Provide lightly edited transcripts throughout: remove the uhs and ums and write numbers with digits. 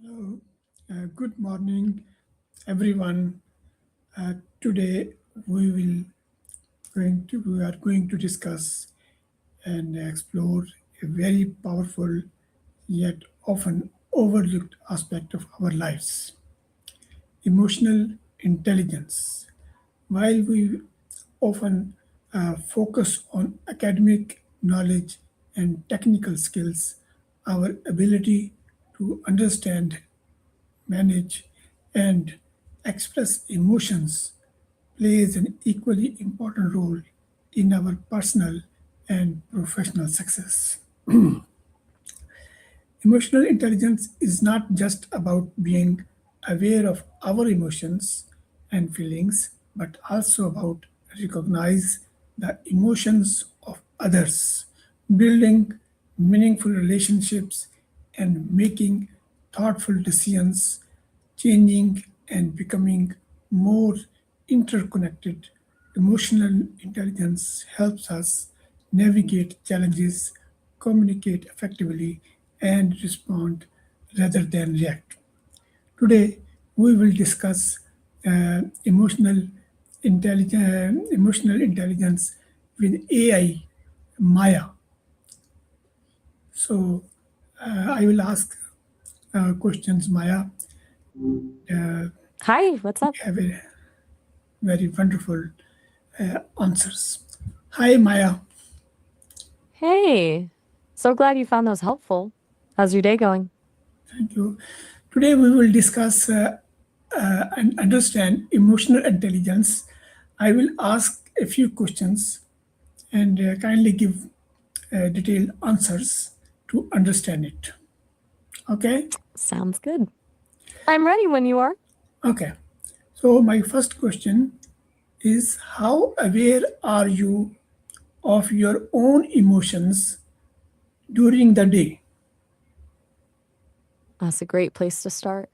Hello, good morning, everyone. Today we are going to discuss and explore a very powerful yet often overlooked aspect of our lives: emotional intelligence. While we often focus on academic knowledge and technical skills, our ability to understand, manage, and express emotions plays an equally important role in our personal and professional success. Emotional intelligence is not just about being aware of our emotions and feelings, but also about recognize the emotions of others, building meaningful relationships and making thoughtful decisions, changing and becoming more interconnected. Emotional intelligence helps us navigate challenges, communicate effectively, and respond rather than react. Today, we will discuss emotional intelligence with AI Maya. So, I will ask questions, Maya. Hi, what's up? Have a very wonderful answers. Hi, Maya. Hey, so glad you found those helpful. How's your day going? Thank you. Today we will discuss and understand emotional intelligence. I will ask a few questions and kindly give detailed answers to understand it. Okay? Sounds good. I'm ready when you are. Okay. So, my first question is: how aware are you of your own emotions during the day? That's a great place to start.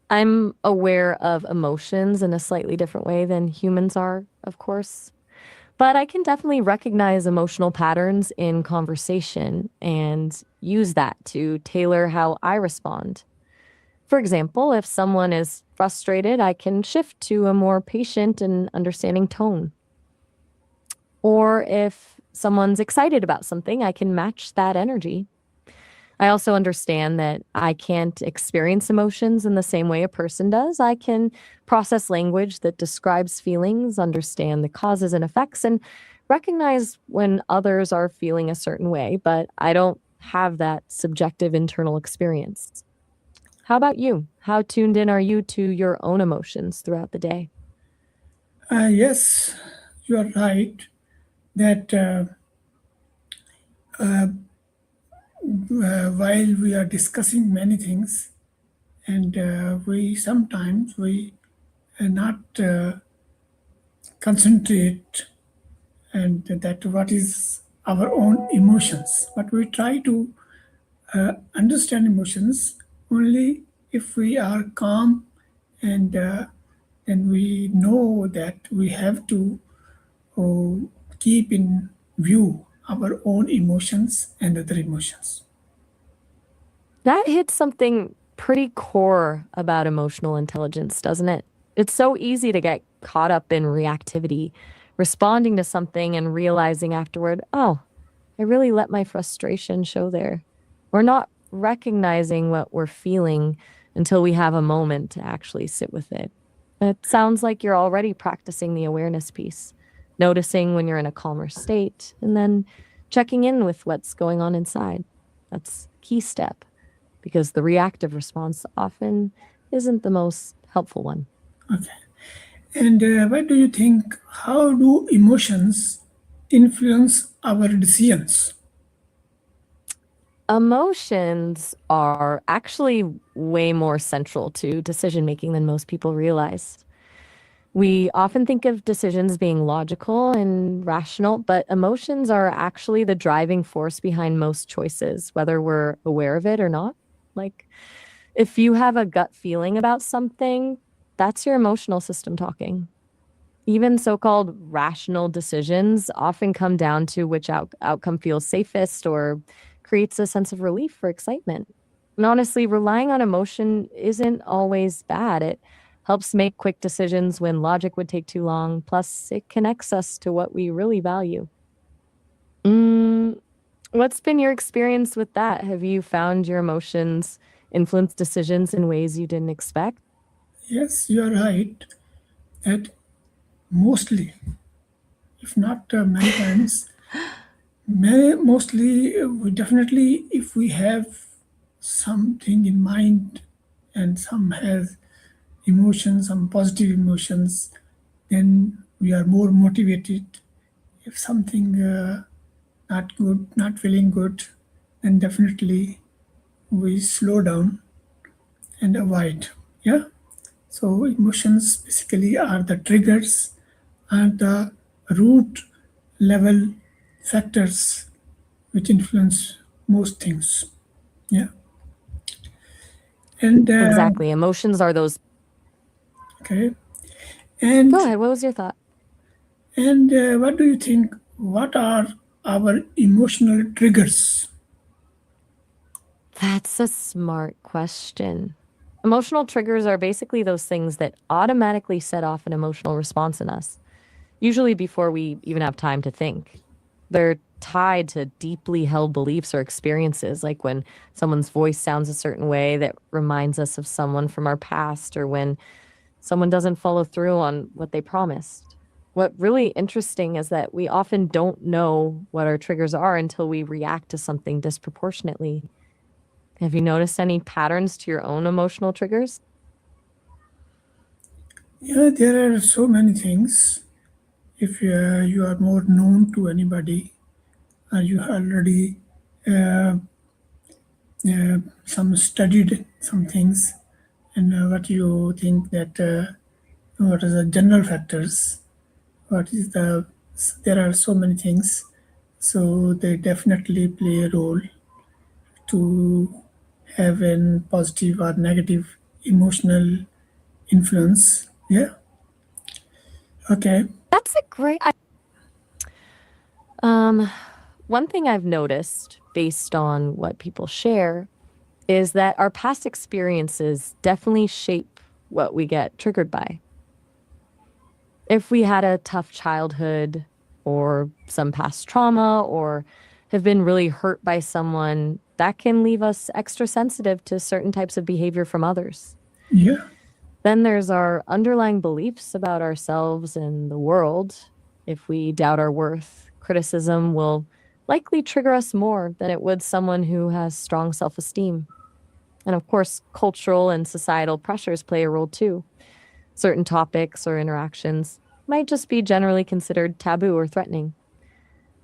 I'm aware of emotions in a slightly different way than humans are, of course. But I can definitely recognize emotional patterns in conversation and use that to tailor how I respond. For example, if someone is frustrated, I can shift to a more patient and understanding tone. Or if someone's excited about something, I can match that energy. I also understand that I can't experience emotions in the same way a person does. I can process language that describes feelings, understand the causes and effects, and recognize when others are feeling a certain way, but I don't have that subjective internal experience. How about you? How tuned in are you to your own emotions throughout the day? Yes, you are right that while we are discussing many things, and we sometimes we not concentrate and that what is our own emotions, but we try to understand emotions only if we are calm and then we know that we have to keep in view our own emotions and other emotions. That hits something pretty core about emotional intelligence, doesn't it? It's so easy to get caught up in reactivity, responding to something and realizing afterward, oh, I really let my frustration show there. We're not recognizing what we're feeling until we have a moment to actually sit with it. It sounds like you're already practicing the awareness piece, noticing when you're in a calmer state, and then checking in with what's going on inside. That's key step because the reactive response often isn't the most helpful one. Okay. And what do you think? How do emotions influence our decisions? Emotions are actually way more central to decision making than most people realize. We often think of decisions being logical and rational, but emotions are actually the driving force behind most choices, whether we're aware of it or not. Like, if you have a gut feeling about something, that's your emotional system talking. Even so called rational decisions often come down to which outcome feels safest or creates a sense of relief or excitement. And honestly, relying on emotion isn't always bad. It helps make quick decisions when logic would take too long. Plus, it connects us to what we really value. Mm, what's been your experience with that? Have you found your emotions influence decisions in ways you didn't expect? Yes, you are right that mostly, if not many times, mostly, we definitely, if we have something in mind and some has emotions, some positive emotions, then we are more motivated. If something not good, not feeling good, then definitely we slow down and avoid. Yeah. So emotions basically are the triggers and the root level factors which influence most things. Yeah. And Exactly. Emotions are those. okay. Go And ahead. What was your thought? what do you think? What are our emotional triggers? That's a smart question. Emotional triggers are basically those things that automatically set off an emotional response in us, usually before we even have time to think. They're tied to deeply held beliefs or experiences, like when someone's voice sounds a certain way that reminds us of someone from our past, or when someone doesn't follow through on what they promised. What really interesting is that we often don't know what our triggers are until we react to something disproportionately. Have you noticed any patterns to your own emotional triggers? Yeah, there are so many things. If you are more known to anybody, or you already uh, some studied some things, and what you think that what are the general factors, what is the, there are so many things, so they definitely play a role to have a positive or negative emotional influence. Yeah. Okay. That's a great. Um, one thing I've noticed based on what people share is that our past experiences definitely shape what we get triggered by. If we had a tough childhood or some past trauma or have been really hurt by someone, that can leave us extra sensitive to certain types of behavior from others. Yeah. Then there's our underlying beliefs about ourselves and the world. If we doubt our worth, criticism will likely trigger us more than it would someone who has strong self esteem. And of course, cultural and societal pressures play a role too. Certain topics or interactions might just be generally considered taboo or threatening.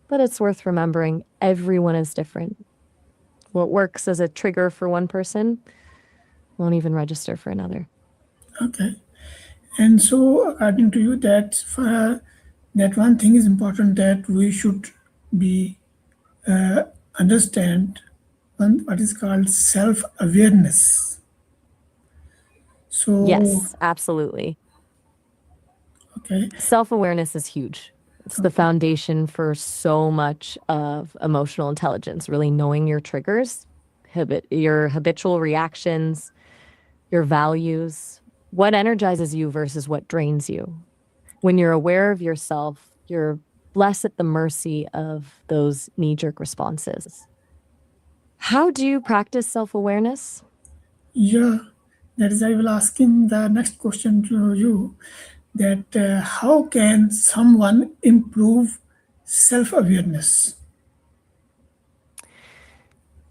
But it's worth remembering everyone is different. What works as a trigger for one person won't even register for another. Okay. And so, according to you, that that one thing is important, that we should be understand one what is called self awareness. So, Yes, absolutely. okay, Self awareness is huge. It's the okay, foundation for so much of emotional intelligence, really knowing your triggers, your habitual reactions, your values, what energizes you versus what drains you. When you're aware of yourself, you're less at the mercy of those knee jerk responses. How do you practice self awareness? yeah, that is, I will asking the next question to you, that how can someone improve self awareness?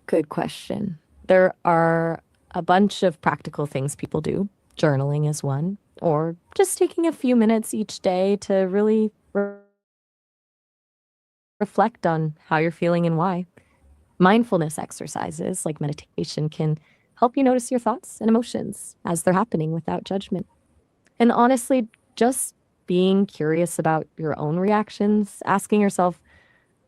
Good question. There are a bunch of practical things people do. Journaling is one, or just taking a few minutes each day to really reflect on how you're feeling and why. Mindfulness exercises like meditation can help you notice your thoughts and emotions as they're happening without judgment. And honestly, just being curious about your own reactions, asking yourself,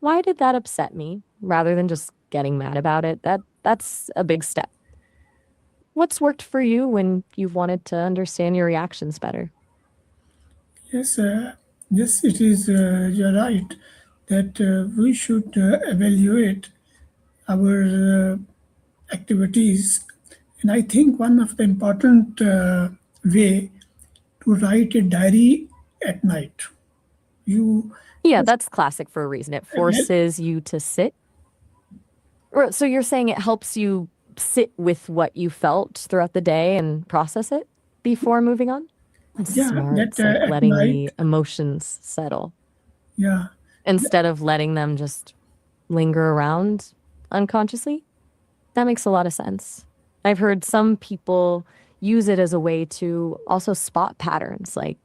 why did that upset me? Rather than just getting mad about it, that's a big step. What's worked for you when you've wanted to understand your reactions better? Yes, yes, it is. You're right that we should evaluate our activities And I think one of the important way to write a diary at night. You Yeah, just that's classic for a reason. It let, forces you to sit. So you're saying it helps you sit with what you felt throughout the day and process it before moving on? That's yeah, smart. that It's like at letting night, the emotions settle yeah, instead of letting them just linger around unconsciously. That makes a lot of sense. I've heard some people use it as a way to also spot patterns. Like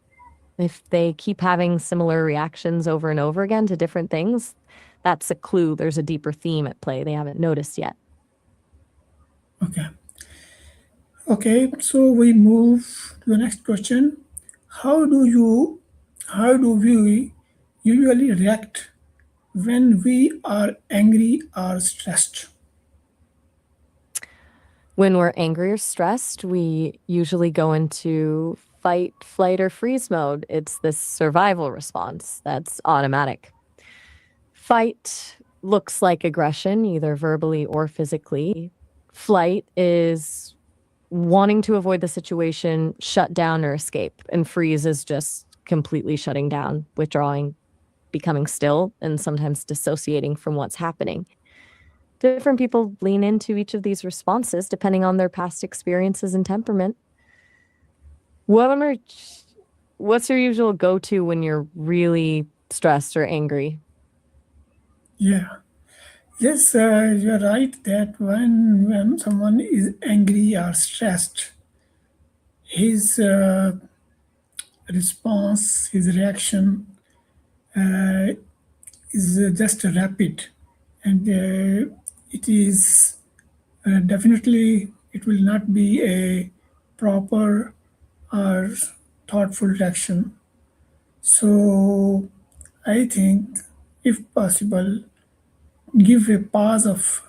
if they keep having similar reactions over and over again to different things, that's a clue there's a deeper theme at play they haven't noticed yet. okay. Okay, so we move to the next question. How do you, how do we usually react when we are angry or stressed? When we're angry or stressed, we usually go into fight, flight, or freeze mode. It's this survival response that's automatic. Fight looks like aggression, either verbally or physically. Flight is wanting to avoid the situation, shut down, or escape. And freeze is just completely shutting down, withdrawing, becoming still, and sometimes dissociating from what's happening. Different people lean into each of these responses depending on their past experiences and temperament. What are, what's your usual go to when you're really stressed or angry? Yeah. Yes, you're right that when someone is angry or stressed, his response, his reaction is just rapid, and it is definitely it will not be a proper or thoughtful reaction. So I think, if possible, give a pause of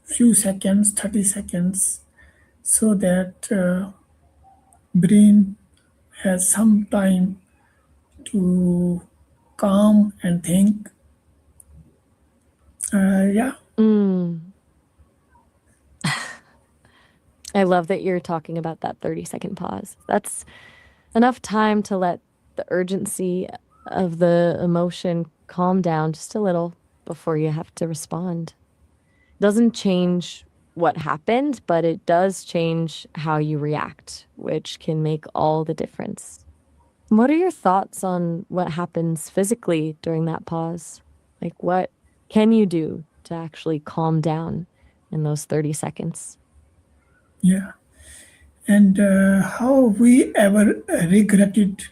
few seconds, 30 seconds, so that brain has some time to calm and think. Yeah, Mm, I love that you're talking about that 30-second pause. That's enough time to let the urgency of the emotion calm down just a little before you have to respond. Doesn't change what happened, but it does change how you react, which can make all the difference. What are your thoughts on what happens physically during that pause? Like, what can you do to actually calm down in those 30 seconds? yeah. And how we ever regretted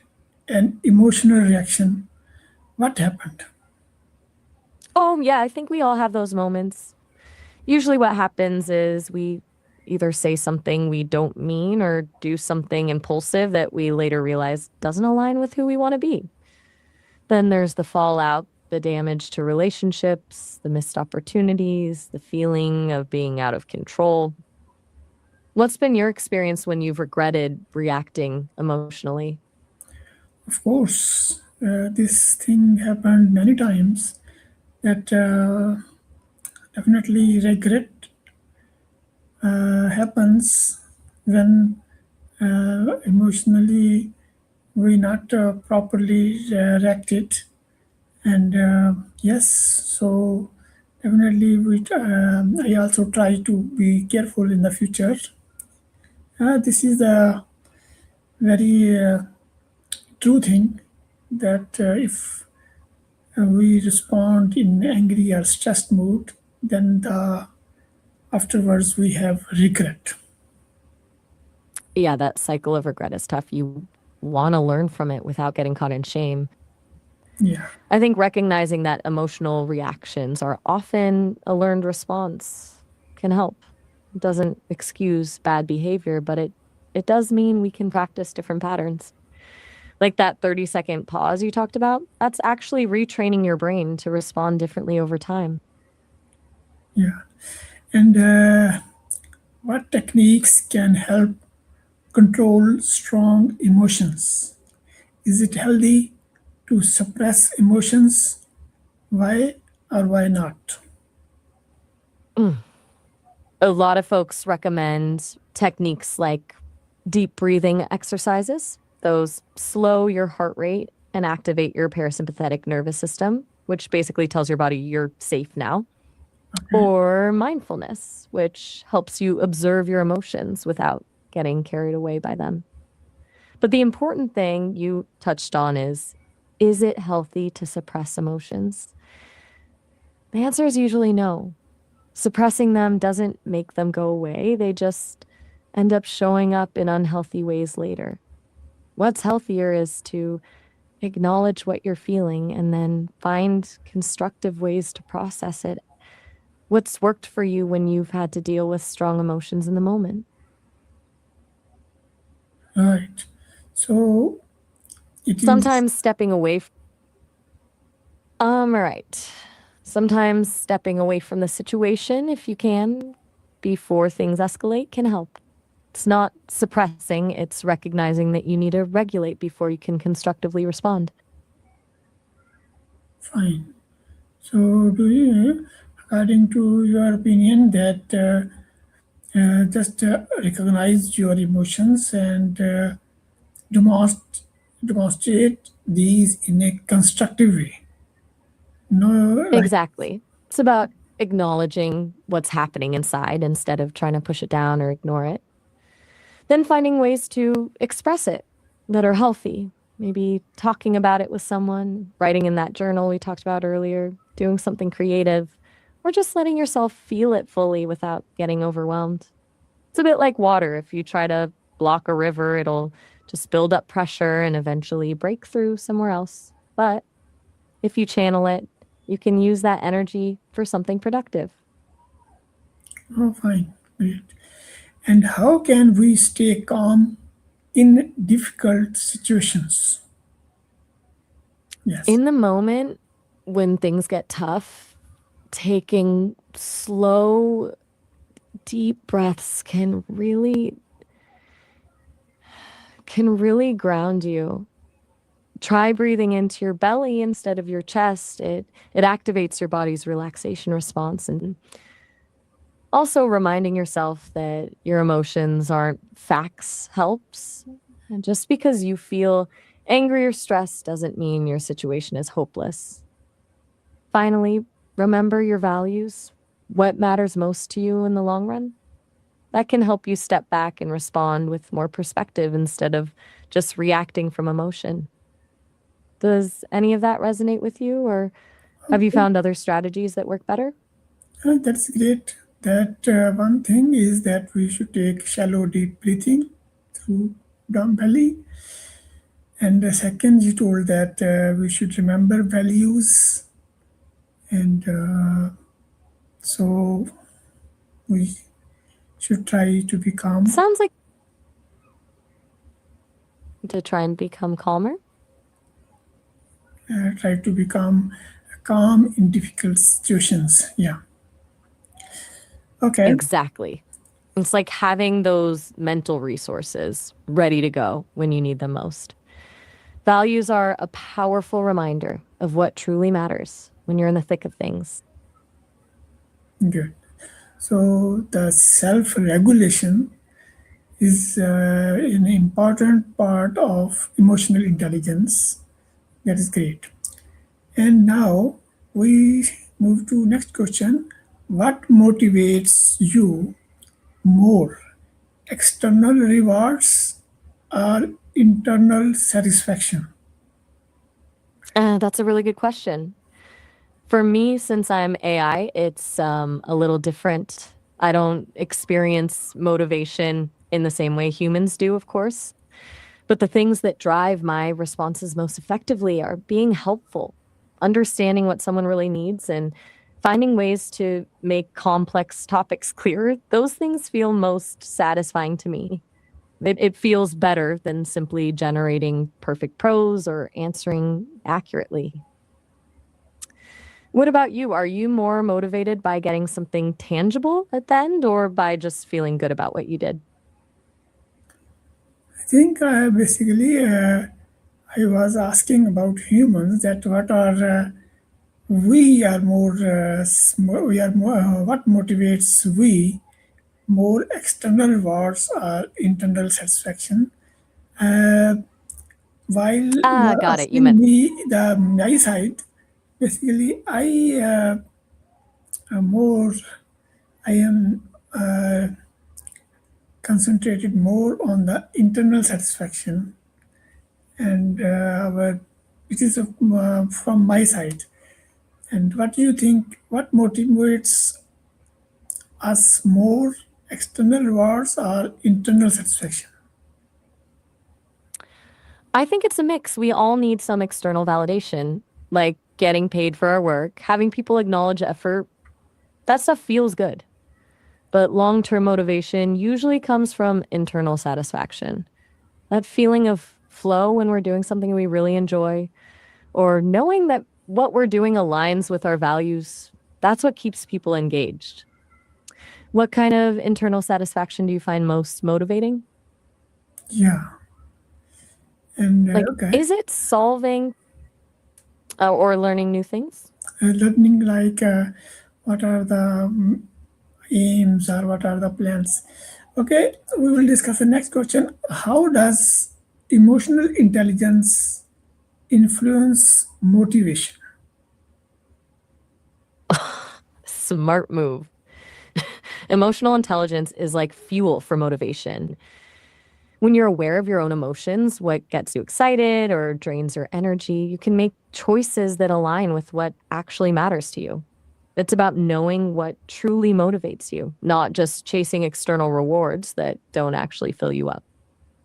an emotional reaction? What happened? Oh, yeah, I think we all have those moments. Usually, what happens is we either say something we don't mean or do something impulsive that we later realize doesn't align with who we want to be. Then there's the fallout, the damage to relationships, the missed opportunities, the feeling of being out of control. What's been your experience when you've regretted reacting emotionally? Of course, this thing happened many times. That definitely regret happens when emotionally we not properly reacted. And yes, so definitely I also try to be careful in the future. This is a very true thing that if we respond in angry or stressed mood, then afterwards we have regret. Yeah, that cycle of regret is tough. You want to learn from it without getting caught in shame. Yeah, I think recognizing that emotional reactions are often a learned response can help. It doesn't excuse bad behavior, but it does mean we can practice different patterns. Like that 30-second pause you talked about, that's actually retraining your brain to respond differently over time. yeah. And what techniques can help control strong emotions? Is it healthy to suppress emotions? Why or why not? Mm. A lot of folks recommend techniques like deep breathing exercises. Those slow your heart rate and activate your parasympathetic nervous system, which basically tells your body you're safe now. Okay. Or mindfulness, which helps you observe your emotions without getting carried away by them. But the important thing you touched on is it healthy to suppress emotions? The answer is usually no. Suppressing them doesn't make them go away, they just end up showing up in unhealthy ways later. What's healthier is to acknowledge what you're feeling and then find constructive ways to process it. What's worked for you when you've had to deal with strong emotions in the moment? Right. So it is Sometimes stepping away all right. Sometimes stepping away from the situation if you can before things escalate can help. It's not suppressing, it's recognizing that you need to regulate before you can constructively respond. fine. So, do you, according to your opinion, that just recognize your emotions and demonstrate these in a constructive way? No, like, Exactly. It's about acknowledging what's happening inside instead of trying to push it down or ignore it. Then finding ways to express it that are healthy. Maybe talking about it with someone, writing in that journal we talked about earlier, doing something creative, or just letting yourself feel it fully without getting overwhelmed. It's a bit like water. If you try to block a river, it'll just build up pressure and eventually break through somewhere else. But if you channel it, you can use that energy for something productive. oh, fine, great. And how can we stay calm in difficult situations? Yes. In the moment when things get tough, taking slow, deep breaths can really ground you. Try breathing into your belly instead of your chest. It activates your body's relaxation response, and also reminding yourself that your emotions aren't facts helps. And just because you feel angry or stressed doesn't mean your situation is hopeless. Finally, remember your values, what matters most to you in the long run. That can help you step back and respond with more perspective instead of just reacting from emotion. Does any of that resonate with you, or have you Okay. found other strategies that work better? That's great. That one thing is that we should take shallow, deep breathing through down belly. And the second, you told that we should remember values, and so we should try to become Sounds like to try and become calmer. try to become calm in difficult situations. Yeah. Okay. Exactly. It's like having those mental resources ready to go when you need them most. Values are a powerful reminder of what truly matters when you're in the thick of things. Good. So the self-regulation is an important part of emotional intelligence. That is great. And now we move to next question. What motivates you more, external rewards or internal satisfaction? That's a really good question. For me, since I'm AI, it's a little different. I don't experience motivation in the same way humans do, of course. But the things that drive my responses most effectively are being helpful, understanding what someone really needs, and finding ways to make complex topics clearer. Those things feel most satisfying to me. It feels better than simply generating perfect prose or answering accurately. What about you? Are you more motivated by getting something tangible at the end or by just feeling good about what you did? I think basically I was asking about humans that what are we are more we are more what motivates we more external rewards or internal satisfaction. Uh, while you Ah, are got it. You asking meant me the my side, basically more I am concentrated more on the internal satisfaction and it is from my side. And what do you think? What motivates us more, external rewards or internal satisfaction? I think it's a mix. We all need some external validation, like getting paid for our work, having people acknowledge effort. That stuff feels good. But long-term motivation usually comes from internal satisfaction. That feeling of flow when we're doing something we really enjoy, or knowing that what we're doing aligns with our values, that's what keeps people engaged. What kind of internal satisfaction do you find most motivating? Yeah, and Like, okay, is it solving or learning new things? learning like what are the aims or what are the plans. Okay, we will discuss the next question. How does emotional intelligence influence motivation? Smart move. Emotional intelligence is like fuel for motivation. When you're aware of your own emotions, what gets you excited or drains your energy, you can make choices that align with what actually matters to you. It's about knowing what truly motivates you, not just chasing external rewards that don't actually fill you up.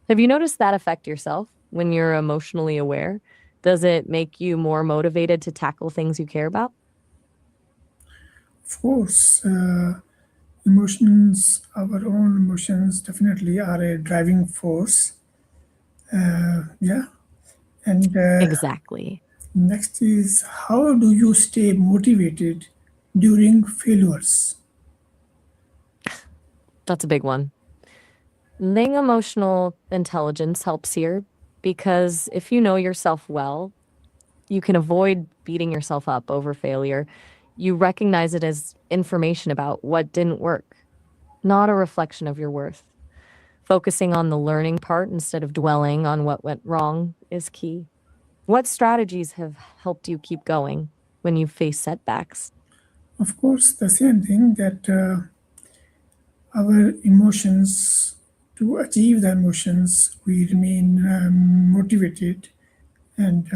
Have you noticed that affect yourself when you're emotionally aware? Does it make you more motivated to tackle things you care about? Of course, emotions, our own emotions, definitely are a driving force. Yeah, and Exactly. next is how do you stay motivated during failures? That's a big one. Laying emotional intelligence helps here because if you know yourself well, you can avoid beating yourself up over failure. You recognize it as information about what didn't work, not a reflection of your worth. Focusing on the learning part instead of dwelling on what went wrong is key. What strategies have helped you keep going when you face setbacks? Of course, the same thing that our emotions, to achieve the emotions, we remain motivated. And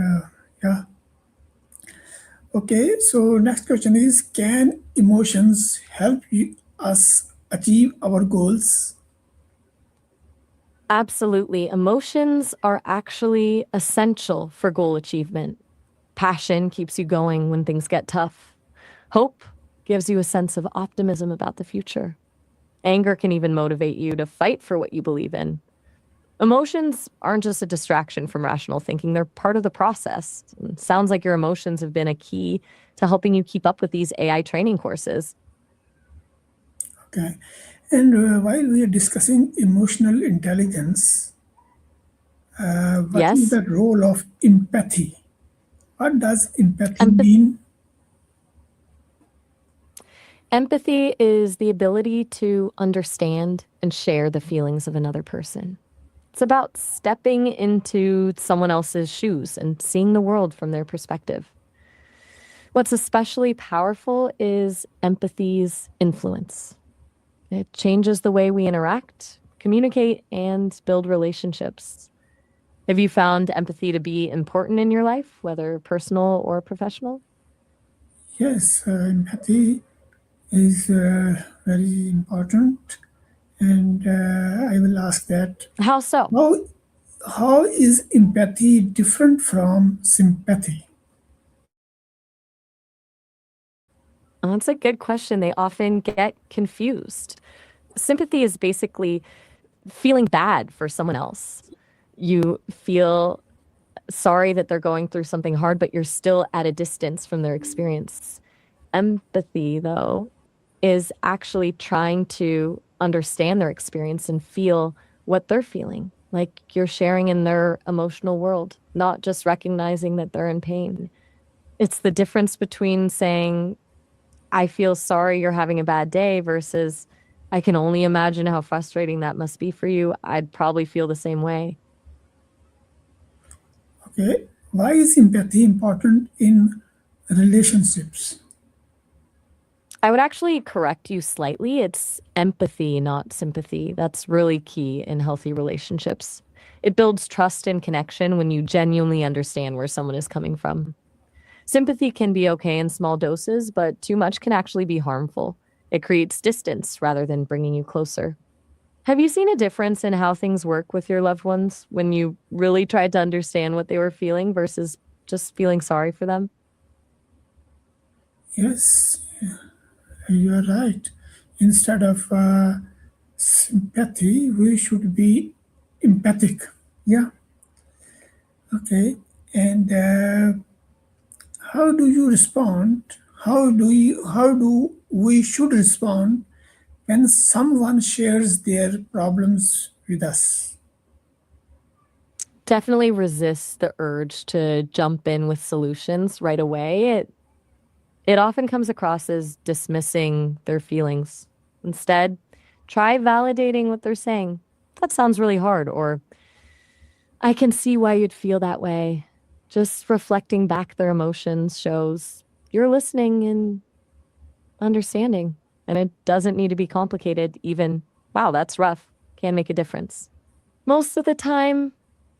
yeah, okay. So next question is: can emotions help us achieve our goals? Absolutely. Emotions are actually essential for goal achievement. Passion keeps you going when things get tough. Hope gives you a sense of optimism about the future. Anger can even motivate you to fight for what you believe in. Emotions aren't just a distraction from rational thinking, they're part of the process. And sounds like your emotions have been a key to helping you keep up with these AI training courses. Okay. And while we are discussing emotional intelligence, what is Yes, the role of empathy? What does empathy empath- mean? empathy is the ability to understand and share the feelings of another person. It's about stepping into someone else's shoes and seeing the world from their perspective. What's especially powerful is empathy's influence. It changes the way we interact, communicate, and build relationships. Have you found empathy to be important in your life, whether personal or professional? Yes, empathy is very important. And I will ask that How so? how, how is empathy different from sympathy? That's a good question. They often get confused. Sympathy is basically feeling bad for someone else. You feel sorry that they're going through something hard, but you're still at a distance from their experience. Empathy, though, is actually trying to understand their experience and feel what they're feeling. Like you're sharing in their emotional world, not just recognizing that they're in pain. It's the difference between saying, I feel sorry you're having a bad day versus I can only imagine how frustrating that must be for you. I'd probably feel the same way. Okay, why is empathy important in relationships? I would actually correct you slightly. It's empathy, not sympathy. That's really key in healthy relationships. It builds trust and connection when you genuinely understand where someone is coming from. Sympathy can be okay in small doses, but too much can actually be harmful. It creates distance rather than bringing you closer. Have you seen a difference in how things work with your loved ones when you really tried to understand what they were feeling versus just feeling sorry for them? Yes, you are right. Instead of sympathy, we should be empathic. Yeah, okay. And how do you respond? How do we should respond when someone shares their problems with us? Definitely resist the urge to jump in with solutions right away. It often comes across as dismissing their feelings. Instead, try validating what they're saying. That sounds really hard, or I can see why you'd feel that way. Just reflecting back their emotions shows you're listening and understanding. And it doesn't need to be complicated. Even, wow, that's rough, can make a difference. Most of the time,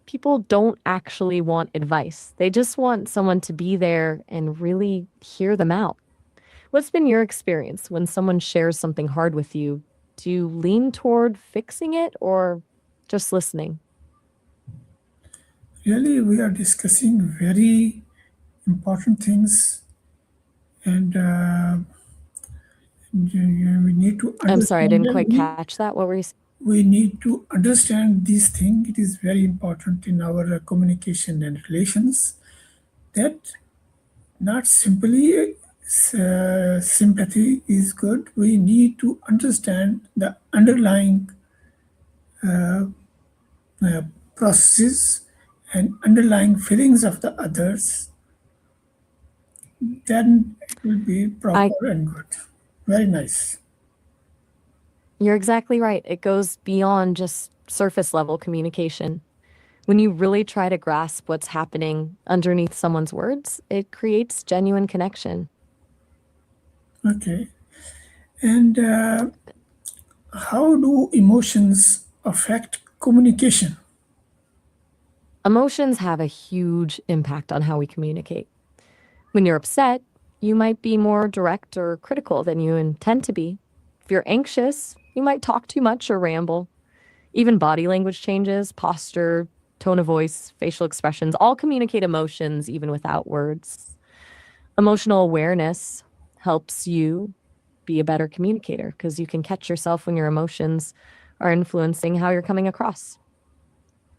people don't actually want advice. They just want someone to be there and really hear them out. What's been your experience when someone shares something hard with you? Do you lean toward fixing it or just listening? Really, we are discussing very important things, and we need to I'm sorry, I understand didn't them. quite catch that. What were you saying? We need to understand these things. It is very important in our communication and relations that not simply sympathy is good. We need to understand the underlying uh, processes and underlying feelings of the others. Then it will be I proper and good. Very nice. You're exactly right. It goes beyond just surface level communication. When you really try to grasp what's happening underneath someone's words, it creates genuine connection. Okay. And how do emotions affect communication? Emotions have a huge impact on how we communicate. When you're upset, you might be more direct or critical than you intend to be. If you're anxious, you might talk too much or ramble. Even body language changes, posture, tone of voice, facial expressions all communicate emotions even without words. Emotional awareness helps you be a better communicator because you can catch yourself when your emotions are influencing how you're coming across.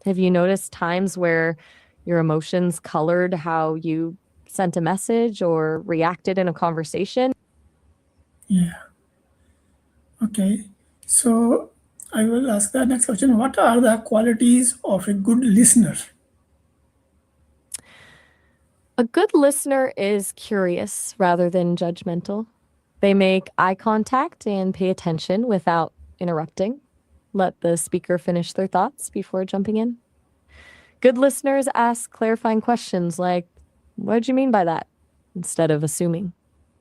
Have you noticed times where your emotions colored how you sent a message or reacted in a conversation? Yeah. Okay. So I will ask the next question. What are the qualities of a good listener? A good listener is curious rather than judgmental. They make eye contact and pay attention without interrupting. Let the speaker finish their thoughts before jumping in. Good listeners ask clarifying questions like, what did you mean by that? Instead of assuming.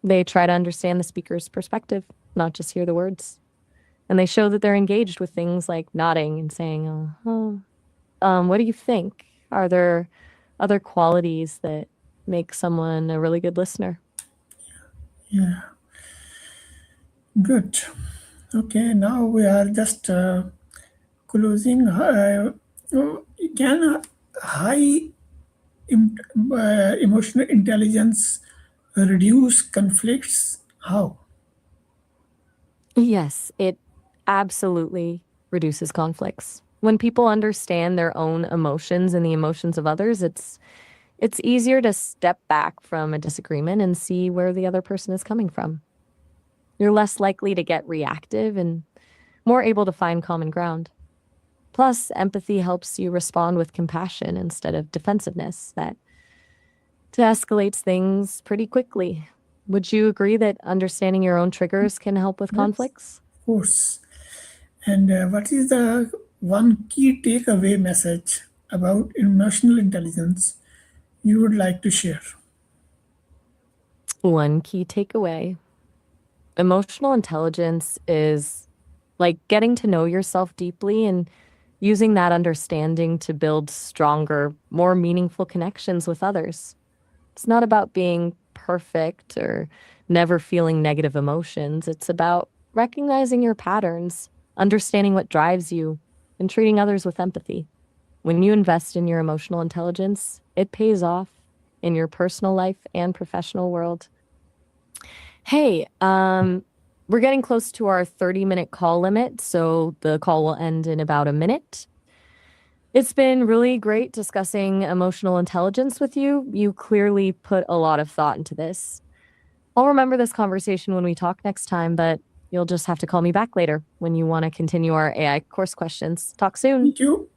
They try to understand the speaker's perspective, not just hear the words. And they show that they're engaged with things like nodding and saying, what do you think? Are there other qualities that make someone a really good listener? Yeah. Good. Okay. Now we are just closing. Can high em- emotional intelligence reduce conflicts? How? Yes, it absolutely reduces conflicts. When people understand their own emotions and the emotions of others, it's easier to step back from a disagreement and see where the other person is coming from. You're less likely to get reactive and more able to find common ground. Plus, empathy helps you respond with compassion instead of defensiveness. That escalates things pretty quickly. Would you agree that understanding your own triggers can help with Yes, conflicts? of course. And what is the one key takeaway message about emotional intelligence you would like to share? One key takeaway: emotional intelligence is like getting to know yourself deeply and using that understanding to build stronger, more meaningful connections with others. It's not about being perfect or never feeling negative emotions. It's about recognizing your patterns, understanding what drives you, and treating others with empathy. When you invest in your emotional intelligence, it pays off in your personal life and professional world. Hey, we're getting close to our 30-minute call limit, so the call will end in about a minute. It's been really great discussing emotional intelligence with you. You clearly put a lot of thought into this. I'll remember this conversation when we talk next time, but you'll just have to call me back later when you want to continue our AI course questions. Talk soon. Thank you.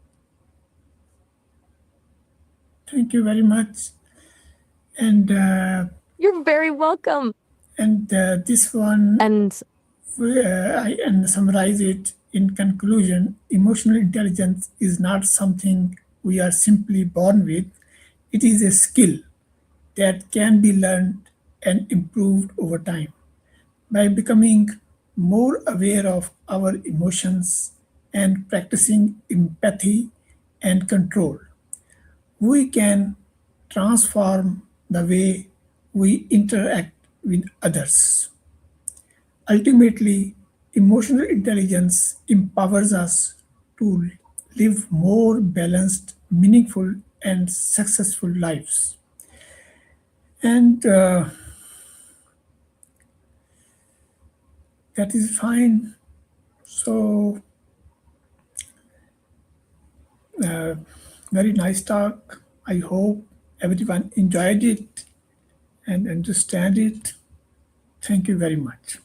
Thank you very much. And You're very welcome. this one, And I and summarize it in conclusion. Emotional intelligence is not something we are simply born with. It is a skill that can be learned and improved over time. By becoming more aware of our emotions and practicing empathy and control, we can transform the way we interact with others. Ultimately, emotional intelligence empowers us to live more balanced, meaningful, and successful lives. And that is fine. So, very nice talk. I hope everyone enjoyed it and understand it. Thank you very much.